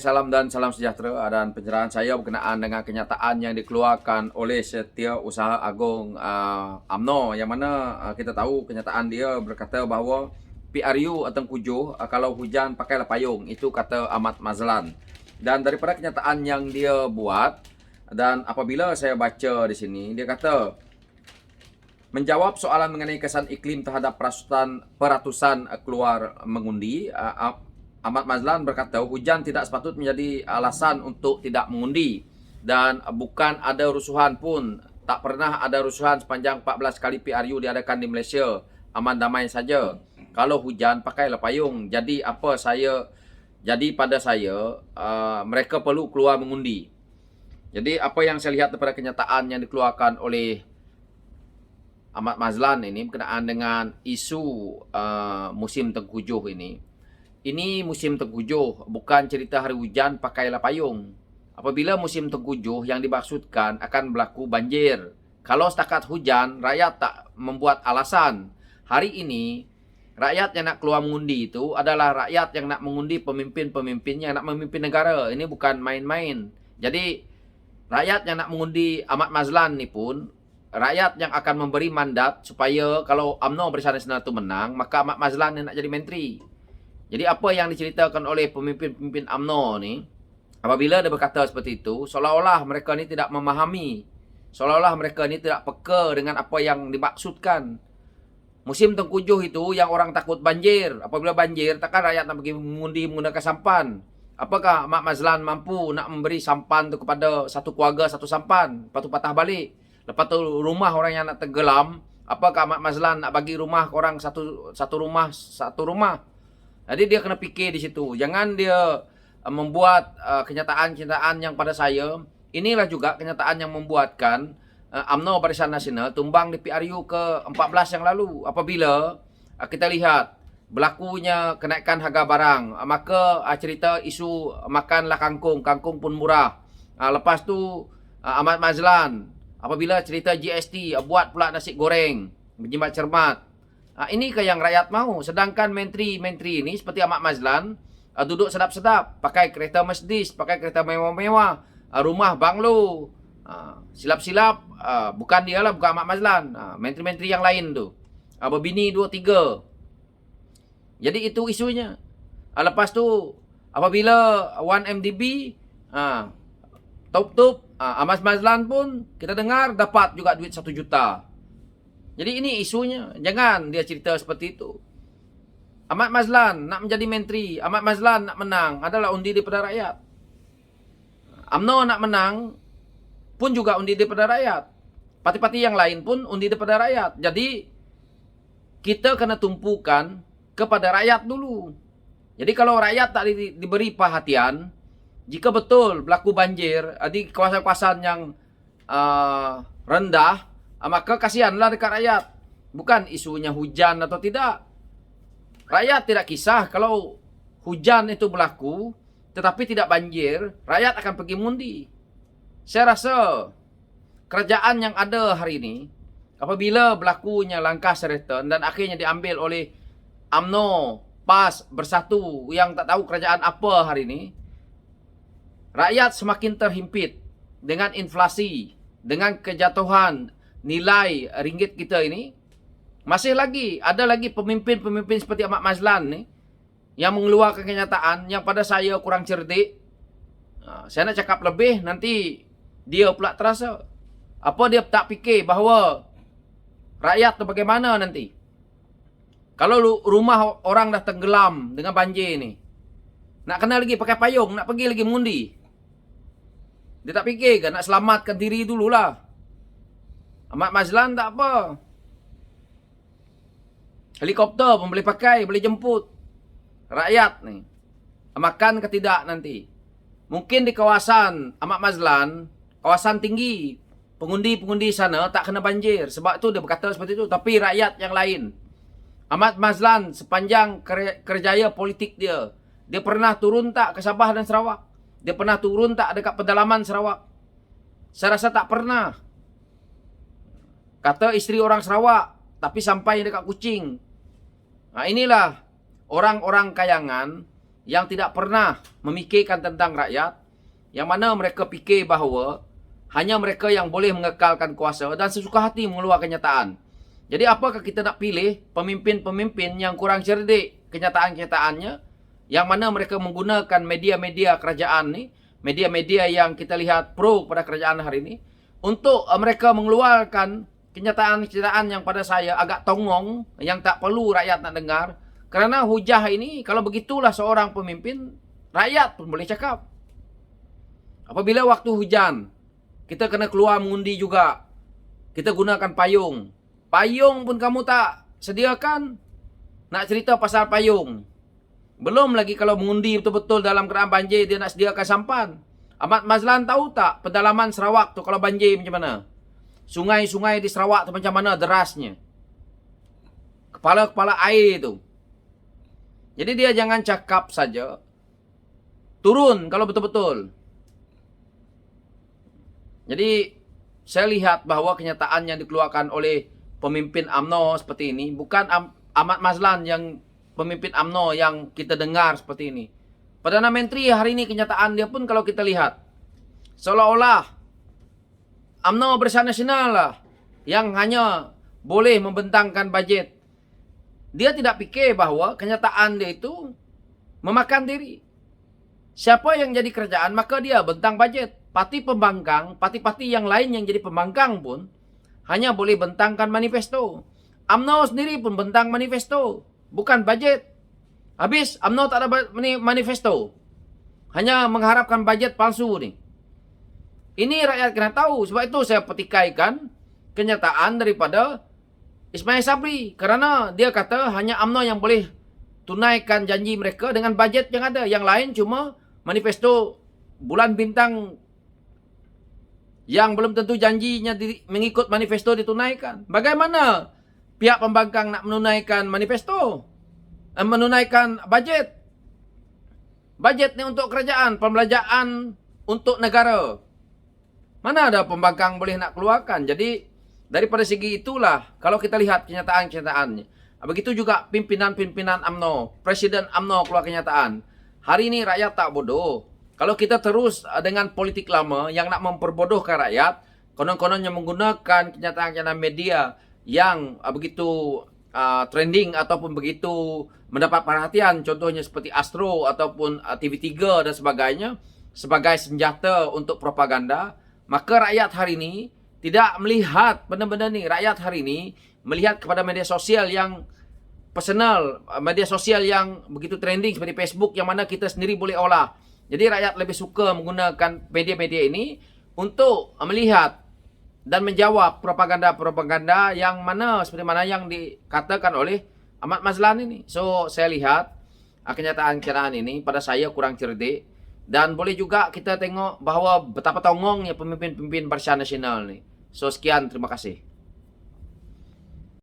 salam dan salam sejahtera dan pencerahan saya berkenaan dengan kenyataan yang dikeluarkan oleh Setiausaha Agong UMNO, yang mana kita tahu kenyataan dia berkata bahawa PRU atau Tengkujuh kalau hujan pakailah payung, itu kata Ahmad Mazlan. Dan daripada kenyataan yang dia buat, dan apabila saya baca di sini, dia kata menjawab soalan mengenai kesan iklim terhadap peratusan keluar mengundi, Ahmad Mazlan berkata hujan tidak sepatut menjadi alasan untuk tidak mengundi, dan bukan ada rusuhan pun, tak pernah ada rusuhan sepanjang 14 kali PRU diadakan di Malaysia, aman damai saja. Kalau hujan pakailah payung. Jadi pada saya mereka perlu keluar mengundi. Jadi apa yang saya lihat daripada kenyataan yang dikeluarkan oleh Ahmad Mazlan ini berkenaan dengan isu musim tengkujuh ini. Ini musim tengkujuh, bukan cerita hari hujan pakailah payung. Apabila musim tengkujuh yang dimaksudkan akan berlaku banjir. Kalau setakat hujan, rakyat tak membuat alasan. Hari ini, rakyat yang nak keluar mengundi itu adalah rakyat yang nak mengundi pemimpin-pemimpin yang nak memimpin negara. Ini bukan main-main. Jadi, rakyat yang nak mengundi Ahmad Mazlan ni pun, rakyat yang akan memberi mandat supaya kalau UMNO Bersama Nasional itu menang, maka Ahmad Mazlan yang nak jadi menteri. Jadi apa yang diceritakan oleh pemimpin-pemimpin UMNO ni, apabila dia berkata seperti itu, seolah-olah mereka ni tidak memahami, seolah-olah mereka ni tidak peka dengan apa yang dimaksudkan. Musim tengkujuh itu yang orang takut banjir. Apabila banjir, takkan rakyat nak pergi mengundi menggunakan sampan. Apakah Ahmad Mazlan mampu nak memberi sampan tu kepada satu keluarga satu sampan, lepas tu patah balik? Lepas tu rumah orang yang nak tenggelam, apakah Ahmad Mazlan nak bagi rumah orang satu rumah? Jadi dia kena fikir di situ. Jangan dia membuat kenyataan-kenyataan yang pada saya. Inilah juga kenyataan yang membuatkan UMNO Barisan Nasional tumbang di PRU ke-14 yang lalu. Apabila kita lihat berlakunya kenaikan harga barang, maka cerita isu makanlah kangkung pun murah. Lepas tu Ahmad Mazlan, apabila cerita GST, buat pula nasi goreng, berjimat cermat. Ini ke yang rakyat mahu. Sedangkan menteri-menteri ini seperti Ahmad Mazlan duduk sedap-sedap, pakai kereta Mercedes, pakai kereta mewah-mewah, rumah banglo. Silap-silap bukan dia lah, bukan Ahmad Mazlan, menteri-menteri yang lain tu berbini 2-3. Jadi itu isunya. Lepas tu apabila 1MDB top Ahmad Mazlan pun kita dengar dapat juga duit 1 juta. Jadi ini isunya. Jangan dia cerita seperti itu. Ahmad Mazlan nak menjadi menteri, Ahmad Mazlan nak menang adalah undi daripada rakyat. UMNO nak menang pun juga undi daripada rakyat. Parti-parti yang lain pun undi daripada rakyat. Jadi kita kena tumpukan kepada rakyat dulu. Jadi kalau rakyat tak diberi perhatian, jika betul berlaku banjir di kawasan-kawasan yang rendah, maka kasihanlah dekat rakyat. Bukan isunya hujan atau tidak. Rakyat tidak kisah kalau hujan itu berlaku tetapi tidak banjir, rakyat akan pergi mengundi. Saya rasa kerajaan yang ada hari ini, apabila berlakunya langkah Sheraton dan akhirnya diambil oleh UMNO, PAS, Bersatu yang tak tahu kerajaan apa hari ini, rakyat semakin terhimpit dengan inflasi, dengan kejatuhan nilai ringgit kita ini. Masih lagi ada lagi pemimpin-pemimpin seperti Ahmad Mazlan ni yang mengeluarkan kenyataan yang pada saya kurang cerdik. Saya nak cakap lebih, nanti dia pula terasa. Apa dia tak fikir bahawa rakyat tu bagaimana nanti kalau rumah orang dah tenggelam dengan banjir ni, nak kena lagi pakai payung, nak pergi lagi mengundi? Dia tak fikir ke nak selamatkan diri dululah? Ahmad Mazlan tak apa, helikopter pun boleh pakai, boleh jemput rakyat ni. Makan ke tidak nanti? Mungkin di kawasan Ahmad Mazlan, kawasan tinggi, pengundi-pengundi sana tak kena banjir. Sebab itu dia berkata seperti itu. Tapi rakyat yang lain, Ahmad Mazlan sepanjang kerjaya politik dia pernah turun tak ke Sabah dan Sarawak? Dia pernah turun tak dekat pedalaman Sarawak? Saya rasa tak pernah. Kata isteri orang Sarawak, tapi sampai dekat Kuching. Inilah orang-orang kayangan yang tidak pernah memikirkan tentang rakyat, yang mana mereka fikir bahawa hanya mereka yang boleh mengekalkan kuasa dan sesuka hati mengeluarkan kenyataan. Jadi apakah kita nak pilih pemimpin-pemimpin yang kurang cerdik kenyataan-kenyataannya, yang mana mereka menggunakan media-media kerajaan ni, media-media yang kita lihat pro pada kerajaan hari ini, untuk mereka mengeluarkan kenyataan-kenyataan yang pada saya agak tongong, yang tak perlu rakyat nak dengar. Kerana hujah ini, kalau begitulah seorang pemimpin, rakyat pun boleh cakap. Apabila waktu hujan, kita kena keluar mengundi juga. Kita gunakan payung. Payung pun kamu tak sediakan. Nak cerita pasal payung. Belum lagi kalau mengundi betul-betul dalam keadaan banjir, dia nak sediakan sampan. Ahmad Mazlan tahu tak pedalaman Sarawak tu kalau banjir macam mana? Sungai-sungai di Sarawak tu macam mana derasnya. Kepala-kepala air tu. Jadi dia jangan cakap saja. Turun kalau betul-betul. Jadi saya lihat bahawa kenyataan yang dikeluarkan oleh pemimpin UMNO seperti ini, bukan Ahmad Mazlan yang pemimpin UMNO yang kita dengar seperti ini. Perdana Menteri hari ini kenyataan dia pun kalau kita lihat, seolah-olah UMNO Barisan Nasional lah yang hanya boleh membentangkan bajet. Dia tidak fikir bahawa kenyataan dia itu memakan diri. Siapa yang jadi kerajaan, maka dia bentang bajet. Parti pembangkang, parti-parti yang lain yang jadi pembangkang pun hanya boleh bentangkan manifesto. UMNO sendiri pun bentang manifesto, bukan bajet. Habis UMNO tak ada manifesto. Hanya mengharapkan bajet palsu ni. Ini rakyat kena tahu. Sebab itu saya petikaikan kenyataan daripada Ismail Sabri, kerana dia kata hanya UMNO yang boleh tunaikan janji mereka dengan bajet yang ada. Yang lain cuma manifesto bulan bintang yang belum tentu janjinya mengikut manifesto ditunaikan. Bagaimana pihak pembangkang nak menunaikan manifesto? Menunaikan bajet. Bajet ni untuk kerajaan, pembelanjaan untuk negara. Mana ada pembangkang boleh nak keluarkan? Jadi daripada segi itulah, kalau kita lihat kenyataan-kenyataannya. Begitu juga pimpinan-pimpinan UMNO, Presiden UMNO keluar kenyataan. Hari ini rakyat tak bodoh. Kalau kita terus dengan politik lama yang nak memperbodohkan rakyat, konon-kononnya menggunakan kenyataan-kenyataan media yang begitu trending ataupun begitu mendapat perhatian, contohnya seperti Astro ataupun TV3 dan sebagainya, sebagai senjata untuk propaganda, maka rakyat hari ini tidak melihat benda-benda ni. Rakyat hari ini melihat kepada media sosial yang personal, media sosial yang begitu trending seperti Facebook, yang mana kita sendiri boleh olah. Jadi rakyat lebih suka menggunakan media-media ini untuk melihat dan menjawab propaganda-propaganda yang mana seperti mana yang dikatakan oleh Ahmad Mazlan ini. So saya lihat kenyataan-kenyataan ini pada saya kurang cerdik. Dan boleh juga kita tengok bahawa betapa tongongnya pemimpin-pemimpin Barisan Nasional ni. So sekian, terima kasih.